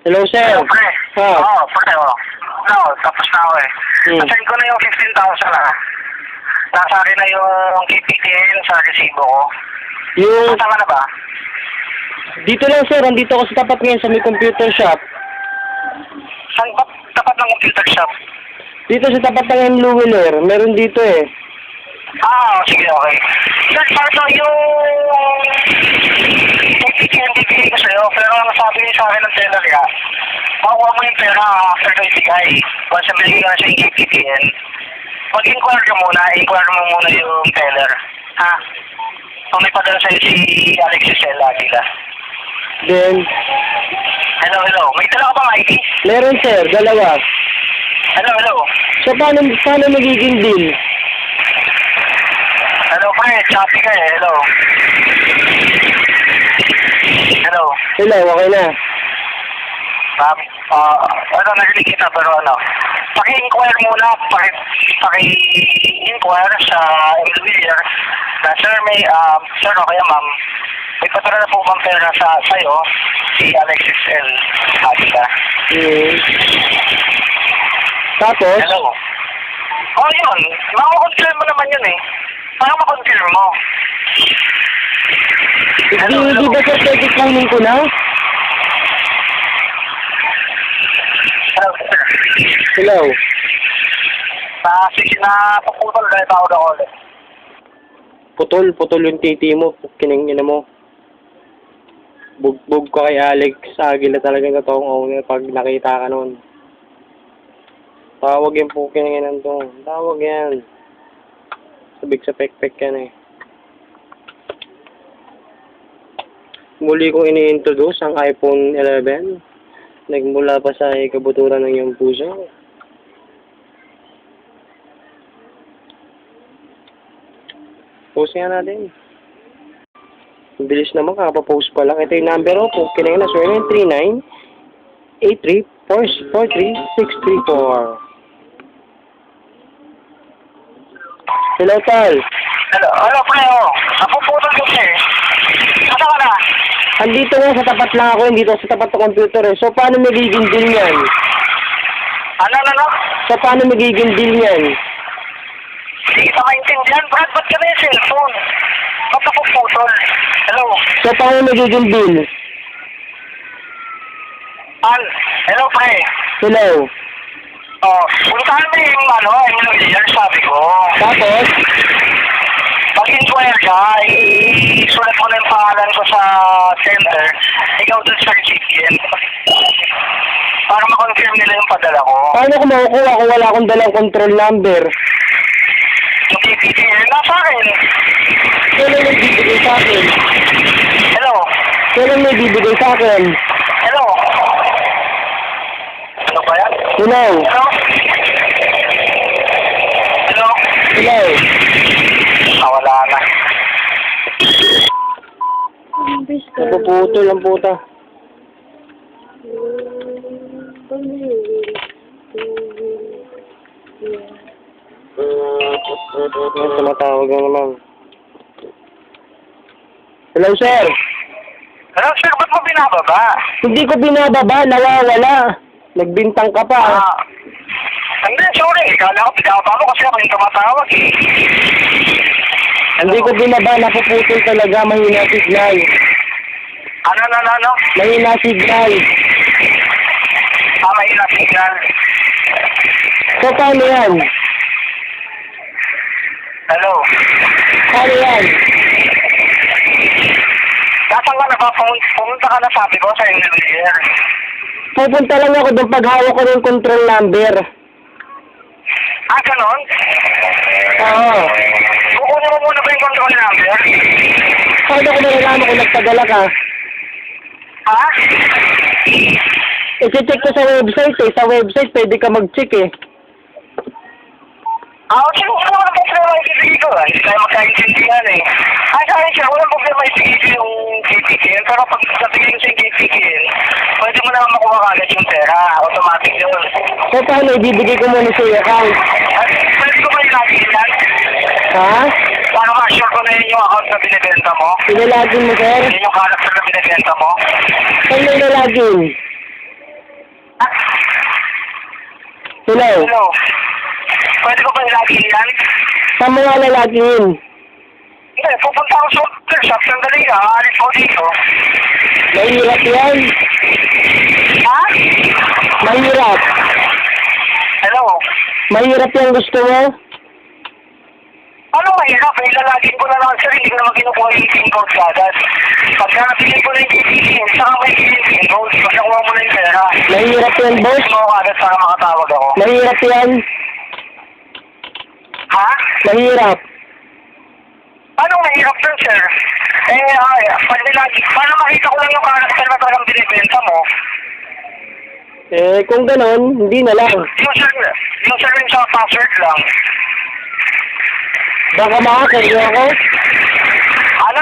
Hello, sir. Hello, pre. Ha? Oo, pre, oh. No, tapos na ako eh. Nasend ko na yung 15,000 ah. Nasa akin na yung KPTN sa resibo ko. Yung, Tama na ba? dito lang, sir. Andito ako sa tapat ngayon sa may computer shop. Saan ba tapat ng computer shop? Dito sa tapat ng Blue Wheeler. Meron dito eh. Sige, okay. Dahil parang yung KPTN bibigay ko sa'yo, pero ang sabi niya sa akin ng teller ka, makuha mo yung pera after ko ibigay. Once na binigay ka na siya yung KPTN, mag-inquire ka muna, inquire mo muna yung teller. Ha? Kung may padala sa'yo si Alexis L. Aguila. Then, Hello. May dala ka bang ID? meron, sir. Dalawa. Hello. So, paano magiging deal? Hello, pre. Choppy ka eh. Hello. Hello, okay na. Narinig kita pero paki-inquire muna, paki-inquire sa engineer na sir, sir, okay ma'am, may patara na po bang pera sa'yo, si Alexis L. Aguila. Tapos, Hello. Yun. Makakonfirm mo naman yun eh. Parang makonfirm mo. di ba, sir, pwede kunin ko na? Hello, sir. Hello. Napuputol dahil tawag ako ulit. Putol yung titi mo. Kiningin mo. Bugbog ko kay Alex Aguila talagang totoong owner pag nakita ka noon. Tawag yung pukinginan to. Tawag yan. Sabik sa pek-pek yan eh. Muli kong ini-introduce ang iPhone 11. Nagmula pa sa kabuturan ng iyong puso. Post nga natin. Ang bilis naman, kakapapost pa lang. Ito yung number ko. Kinain na, 0939-83-43634. Hello, Tal. Hello, pre, napuputol ko siya eh. Asa ka na? Andito nga, sa tapat lang ako. Dito sa tapat ng computer eh. So, paano magiging deal yan? Ano? So, paano magiging deal yan? Hindi kita maintindihan, Brad. Ba't ka na yung cellphone? Ba't napuputol? Hello? So, paano magiging deal? Hello, pre. Hello. Puntahan mo yung engineer, sabi ko. Tapos? Pag-inquire ka, isulat mo na yung pangalan ko sa center, ikaw dun sa recipient. Para ma-confirm nila yung padala ko. Paano ko makukuha kung wala akong dalang control number? Yung KPTN, nasa akin. Kailan may bibigay sa akin? Hello? Kailan may bibigay sa akin? Hello? Ano ba yan? Hello? Hello? Hello? Hello? Wala na. Napuputol ang puta. Tumatawag na naman. Hello, sir. Hello, sir, ba't mo binababa? Hindi ko binababa, nawawala. Nagbintang ka pa. Hindi, sorry. Kala ko binababa mo kasi ako yung tumatawag eh. Hindi ko binaba, napuputol talaga, mahina signal. Ano? Mahina signal. Mahina signal. So, paano yan? Hello? Paano yan? Nasaan ka na ba? Pumunta ka na sabi ko sa engineer. Pupunta lang ako doon pag hawak ko ng control number. Ganon? Oo. Kukunin mo muna ba yung control number? Paano ko nalalaman kung nagpadala ka? Ha? I-check ko sa website eh. Sa website pwede ka mag-check eh. Sige, walang problema ibigay ko. Hindi tayo magkaintindihan eh. Sa akin siya, walang problema ibigay ko yung KPTN. Pero pag sabihin ko sa KPTN, pwede mo naman makuha kagad yung pera. Automatic yun. So, paano? Ibibigay ko muna sa account. Pwede ko ba ilagin yan? Ha? Para ma-assure ko na yun yung account na binibenta mo? Pinalagin mo, sir? Yun yung character na binibenta mo? Saan mo nalagin? Hello? Hello? Pwede ko ba ilagay yan? Saan mo nga lalagin? Hindi, pupunta ako sa hotel shop. Sandali ka, aalis ko dito. Mahirap yan. Ha? Mahirap. Hello? Mahirap yung gusto mo? Ano mahirap? Ilalagin ko na lang sir, hindi ko naman kinukuha yung PIN code agad. Pagka nabigay ko na yung PIN, saka may PIN code, pagkakuha mo na yung pera. Mahirap yan, boss. Mo agad para makatawag ako. Mahirap yan. Ha? Mahirap. Anong mahirap dun, sir? Pag nilagin, paano makita ko lang yung character na talagang binibenta mo? Eh, kung ganon, hindi na lang. Username sa password lang. Baka makakayo ako? Ano?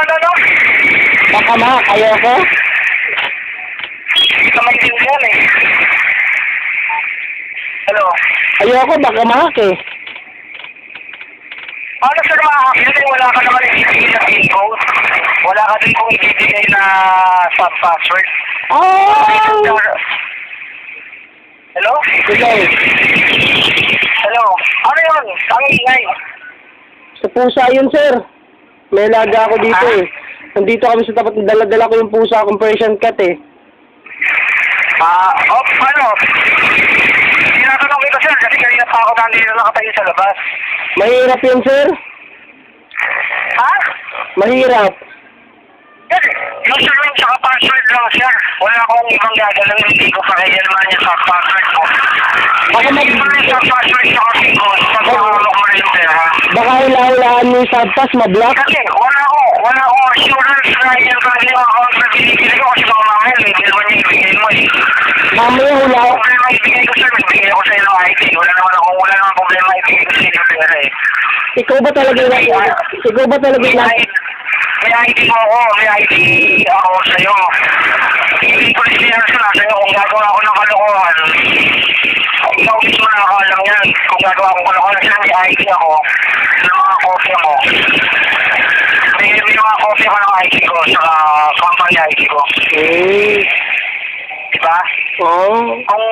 Baka makakayo ako? Hindi ka maintindihan eh. Hello? Ayoko, baka makake. Ano sir makakakita eh? Wala ka naman ibibigay na PIN code. Wala ka din kung ibibigay na sub-password. Oh! Hello? Hello? Hello? Ano yun? Ang ingay. Sa pusa yun, sir. May laga ako dito eh. Nandito kami sa tapat, dala-dala ko yung pusa akong Persian cat eh. Ano? Tinatanong kita sir, kasi kanina pa ako nandito nakatayo sa labas. Mahirap yun, sir. Ha? Mahirap. Username tsaka password lang sir. Wala akong ibang gagalang, hindi ko kaya naman yung password ko. Baka mag... Hindi mo na yung password tsaka PIN code, pagkakulok mo na yung pera. Baka hula-hulaan mo yung subpass, mablock. Kasi wala akong assurance na yan kasi yung account na binibili ko kasi baka mamaya may naman yung ibigay mo eh. Mamaya hula... Ang problema ibigay ko sir, ibigay ako sa iyo ng ID. Wala naman problema ibigay ko sa iyo ng pera eh. Ikaw ba talaga yung... Ikaw ba talaga yung... May ID mo ako, may ID ako sa'yo. Hindi ko rin siya na sa'yo kung gagawa ako ng kalokohan. Ikaw mismo nakakalam yan. Kung gagawa akong kalokohan sila, may ID ako. Yung mga kopya mo. May mga kopya ko ng ID ko, saka company ID ko. Diba? Oo. Kung...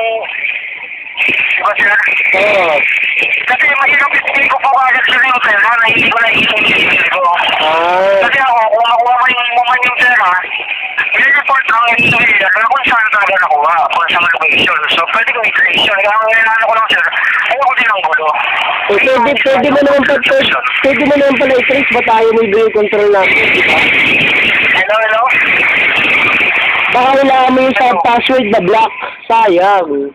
Diba sir? Oo. Kasi mahirap ibigay ko po agad sila yung pera na hindi ko na ibigay ko. Kasi ako, kung nakuha mo yung pera, i-report ang individual na kung saan talaga nakuha, kung saan location. So, pwede ko i-trace yun. Kaya ang inano ko lang sir, ayoko din ang gulo. Pwede mo naman pala i-trace ba tayo may video control natin, di ba? Hello? Baka wala mo yung sub-password na block. Sayang.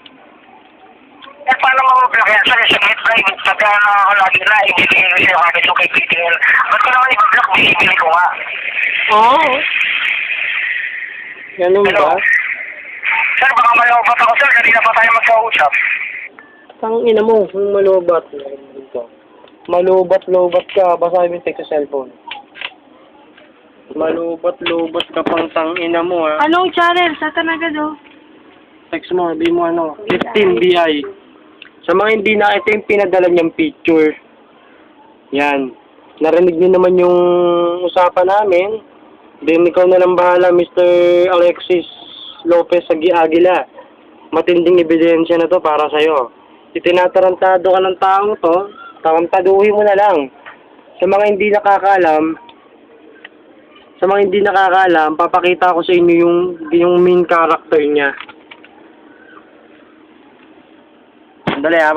Eh, paano mag-block yan? Sir, sa private, pagka nakakalagi na, ibibigay ko siya agad yung kay PTL. Ba't ko naman i-block? Binibili ko nga. Oo. Ganun Hello? ba? Sir, baka malawbat ako sir, kanina pa tayo magkausap. Tangina mo, kung malubat. Malubat-lubat ka, basahin mo yung text sa cellphone. Malubat-lubat ka pang tangina mo ha. Anong channel? Sa Tanaga do? Text mo, di mo ano, 15 BI. Sa mga hindi na, ito yung pinadala niyang picture. Yan. Narinig niyo naman yung usapan namin. Then ikaw na lang bahala, Mr. Alexis Lopez Aguila. Matinding ebidensya na to para sa'yo. Itinatarantado ka ng taong to, tarantaduhin mo na lang. Sa mga hindi nakakaalam, papakita ko sa inyo yung main character niya. Sandali ha,